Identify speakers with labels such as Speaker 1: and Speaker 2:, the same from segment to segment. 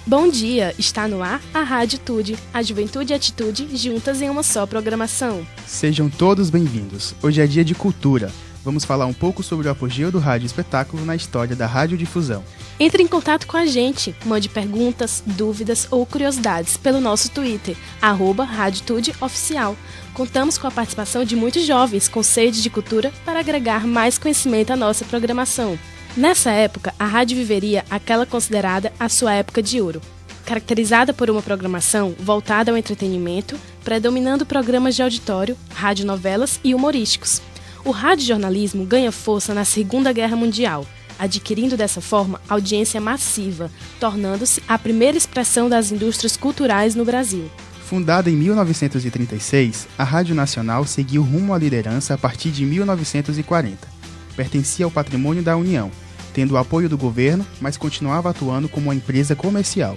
Speaker 1: Bom dia, está no ar a Rádio Tude, a juventude e a atitude juntas em uma só programação.
Speaker 2: Sejam todos bem-vindos. Hoje é dia de cultura. Vamos falar um pouco sobre o apogeu do rádio espetáculo na história da radiodifusão.
Speaker 1: Entre em contato com a gente, mande perguntas, dúvidas ou curiosidades pelo nosso Twitter, @RádioTudeOficial. Contamos com a participação de muitos jovens com sede de cultura para agregar mais conhecimento à nossa programação. Nessa época, a rádio viveria aquela considerada a sua época de ouro, caracterizada por uma programação voltada ao entretenimento, predominando programas de auditório, radionovelas e humorísticos. O radiojornalismo ganha força na Segunda Guerra Mundial, adquirindo dessa forma audiência massiva, tornando-se a primeira expressão das indústrias culturais no Brasil.
Speaker 2: Fundada em 1936, a Rádio Nacional seguiu rumo à liderança a partir de 1940. Pertencia ao patrimônio da União, tendo o apoio do governo, mas continuava atuando como uma empresa comercial.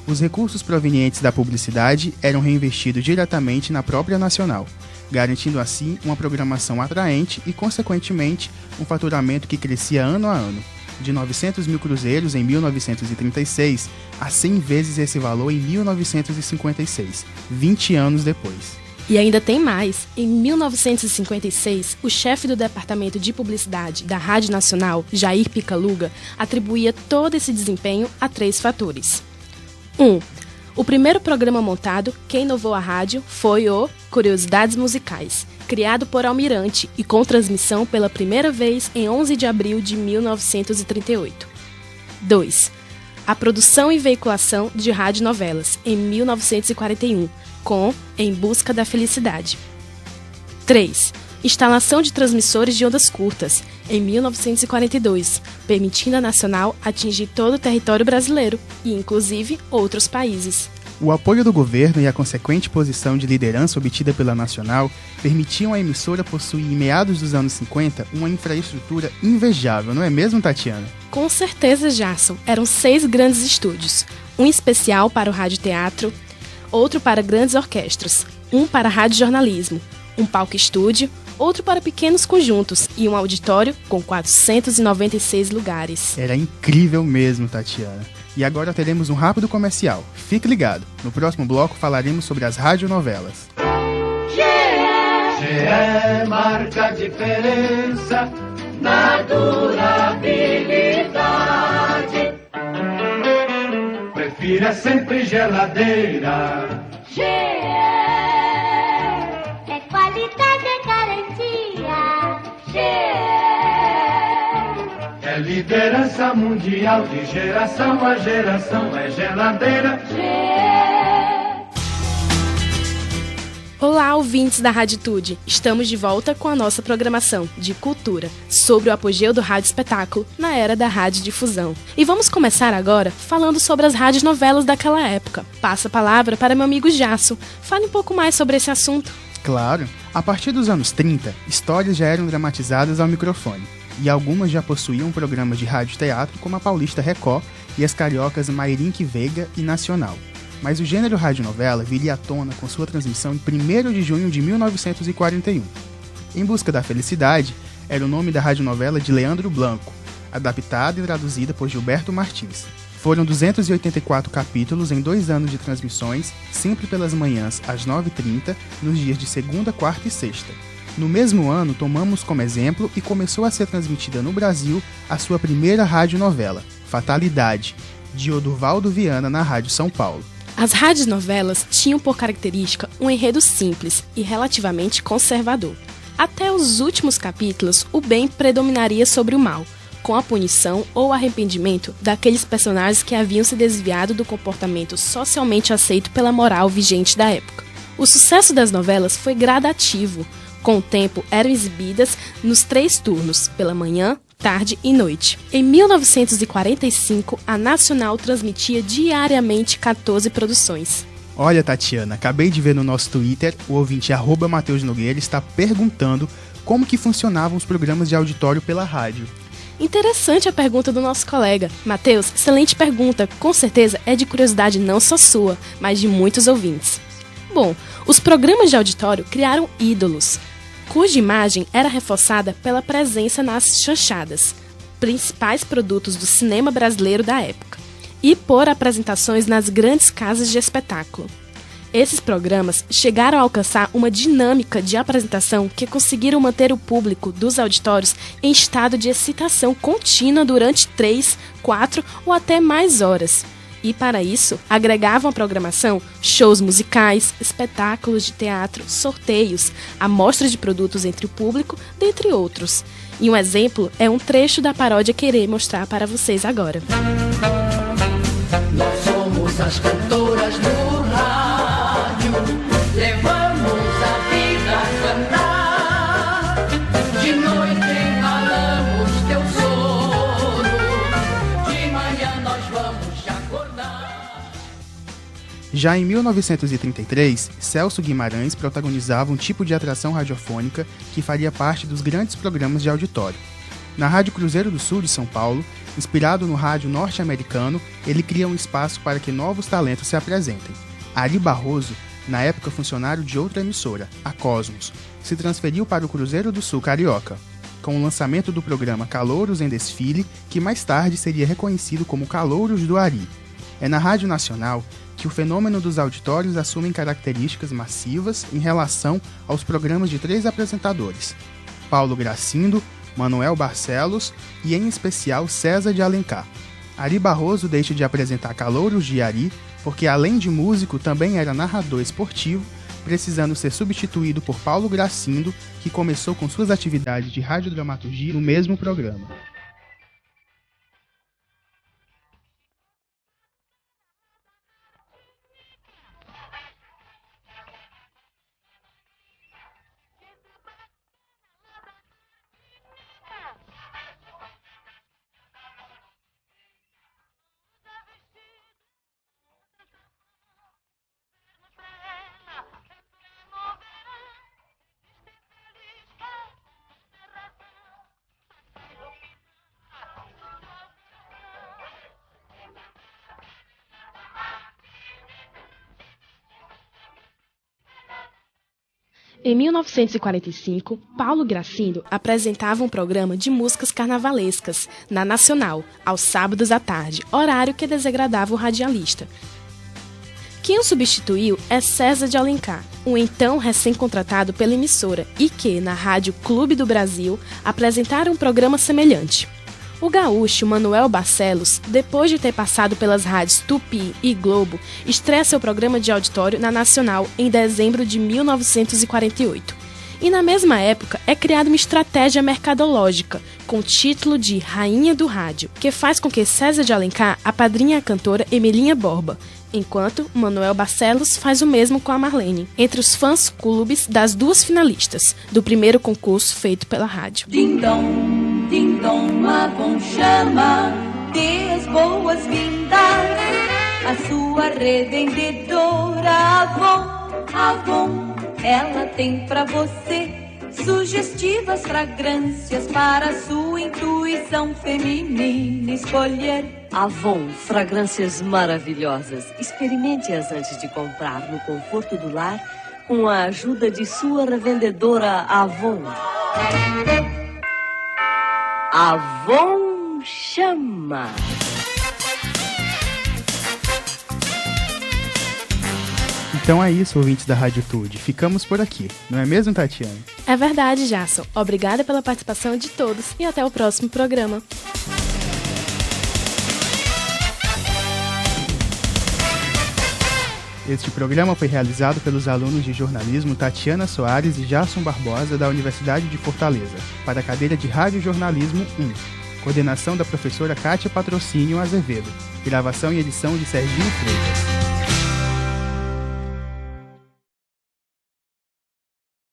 Speaker 2: Os recursos provenientes da publicidade eram reinvestidos diretamente na própria Nacional, garantindo assim uma programação atraente e, consequentemente, um faturamento que crescia ano a ano, de 900 mil cruzeiros em 1936 a 100 vezes esse valor em 1956, 20 anos depois.
Speaker 1: E ainda tem mais. Em 1956, o chefe do Departamento de Publicidade da Rádio Nacional, Jair Picaluga, atribuía todo esse desempenho a 3 fatores. 1. O primeiro programa montado, que inovou a rádio, foi o Curiosidades Musicais, criado por Almirante e com transmissão pela primeira vez em 11 de abril de 1938. 2. A produção e veiculação de radionovelas, em 1941, com Em Busca da Felicidade. 3. Instalação de transmissores de ondas curtas, em 1942, permitindo à Nacional atingir todo o território brasileiro e, inclusive, outros países.
Speaker 2: O apoio do governo e a consequente posição de liderança obtida pela Nacional permitiam à emissora possuir, em meados dos anos 50, uma infraestrutura invejável, não é mesmo, Tatiana?
Speaker 1: Com certeza, Jason. Eram 6 grandes estúdios, um especial para o radioteatro, outro para grandes orquestras, um para radiojornalismo, um palco-estúdio, outro para pequenos conjuntos e um auditório com 496 lugares.
Speaker 2: Era incrível mesmo, Tatiana. E agora teremos um rápido comercial. Fique ligado. No próximo bloco falaremos sobre as radionovelas.
Speaker 3: GE marca a diferença na durabilidade. Prefira sempre geladeira.
Speaker 4: GE é qualidade, é garantia. GE
Speaker 3: é liderança mundial de geração a geração, é geladeira.
Speaker 1: Olá, ouvintes da Raditude! Estamos de volta com a nossa programação de cultura sobre o apogeu do rádio espetáculo na era da radiodifusão. E vamos começar agora falando sobre as radionovelas daquela época. Passo a palavra para meu amigo Jasso. Fale um pouco mais sobre esse assunto.
Speaker 2: Claro! A partir dos anos 30, histórias já eram dramatizadas ao microfone. E algumas já possuíam programas de rádio-teatro como a Paulista Record e as cariocas Mairink Veiga e Nacional. Mas o gênero radionovela viria à tona com sua transmissão em 1º de junho de 1941. Em Busca da Felicidade era o nome da radionovela de Leandro Blanco, adaptada e traduzida por Gilberto Martins. Foram 284 capítulos em 2 anos de transmissões, sempre pelas manhãs às 9h30, nos dias de segunda, quarta e sexta. No mesmo ano, tomamos como exemplo e começou a ser transmitida no Brasil a sua primeira radionovela, Fatalidade, de Odurvaldo Viana na Rádio São Paulo.
Speaker 1: As radionovelas tinham por característica um enredo simples e relativamente conservador. Até os últimos capítulos, o bem predominaria sobre o mal, com a punição ou arrependimento daqueles personagens que haviam se desviado do comportamento socialmente aceito pela moral vigente da época. O sucesso das novelas foi gradativo. Com o tempo, eram exibidas nos 3 turnos, pela manhã, tarde e noite. Em 1945, a Nacional transmitia diariamente 14 produções.
Speaker 2: Olha, Tatiana, acabei de ver no nosso Twitter, o ouvinte @Mateus Nogueira está perguntando como que funcionavam os programas de auditório pela rádio.
Speaker 1: Interessante a pergunta do nosso colega. Mateus, excelente pergunta. Com certeza é de curiosidade não só sua, mas de muitos ouvintes. Bom, os programas de auditório criaram ídolos, cuja imagem era reforçada pela presença nas chanchadas, principais produtos do cinema brasileiro da época. e por apresentações nas grandes casas de espetáculo. Esses programas chegaram a alcançar uma dinâmica de apresentação que conseguiram manter o público dos auditórios em estado de excitação contínua durante 3, 4 ou até mais horas. E, para isso, agregavam à programação shows musicais, espetáculos de teatro, sorteios, amostras de produtos entre o público, dentre outros. E um exemplo é um trecho da paródia que irei mostrar para vocês agora.
Speaker 5: Nós somos as cantoras do rádio, levamos a vida a cantar. De noite engalamos teu sono, de manhã nós vamos te acordar.
Speaker 2: Já em 1933, Celso Guimarães protagonizava um tipo de atração radiofônica que faria parte dos grandes programas de auditório. Na Rádio Cruzeiro do Sul de São Paulo, inspirado no rádio norte-americano, ele cria um espaço para que novos talentos se apresentem. Ari Barroso, na época funcionário de outra emissora, a Cosmos, se transferiu para o Cruzeiro do Sul carioca, com o lançamento do programa Calouros em Desfile, que mais tarde seria reconhecido como Calouros do Ari. É na Rádio Nacional que o fenômeno dos auditórios assume características massivas em relação aos programas de 3 apresentadores: Paulo Gracindo, Manuel Barcelos e, em especial, César de Alencar. Ari Barroso deixa de apresentar Calouros de Ari porque, além de músico, também era narrador esportivo, precisando ser substituído por Paulo Gracindo, que começou com suas atividades de radiodramaturgia no mesmo programa.
Speaker 1: Em 1945, Paulo Gracindo apresentava um programa de músicas carnavalescas na Nacional, aos sábados à tarde, horário que desagradava o radialista. Quem o substituiu é César de Alencar, um então recém-contratado pela emissora e que, na Rádio Clube do Brasil, apresentara um programa semelhante. O gaúcho Manuel Barcelos, depois de ter passado pelas rádios Tupi e Globo, estreia seu programa de auditório na Nacional em dezembro de 1948. E na mesma época é criada uma estratégia mercadológica, com o título de Rainha do Rádio, que faz com que César de Alencar apadrinhe a cantora Emilinha Borba, enquanto Manuel Barcelos faz o mesmo com a Marlene, entre os fãs-clubes das duas finalistas, do primeiro concurso feito pela rádio.
Speaker 5: Ding dong, Avon chama, dê as boas-vindas à sua revendedora Avon, ela tem pra você sugestivas fragrâncias para sua intuição feminina escolher.
Speaker 6: Avon, fragrâncias maravilhosas. Experimente-as antes de comprar no conforto do lar com a ajuda de sua revendedora Avon. Avon chama.
Speaker 2: Então é isso, ouvintes da Rádio Tude. Ficamos por aqui, não é mesmo, Tatiana?
Speaker 1: É verdade, Jason. Obrigada pela participação de todos e até o próximo programa.
Speaker 2: Este programa foi realizado pelos alunos de jornalismo Tatiana Soares e Jasson Barbosa da Universidade de Fortaleza, para a cadeira de Rádio Jornalismo 1. Coordenação da professora Kátia Patrocínio Azevedo. Gravação e edição de Serginho Freitas.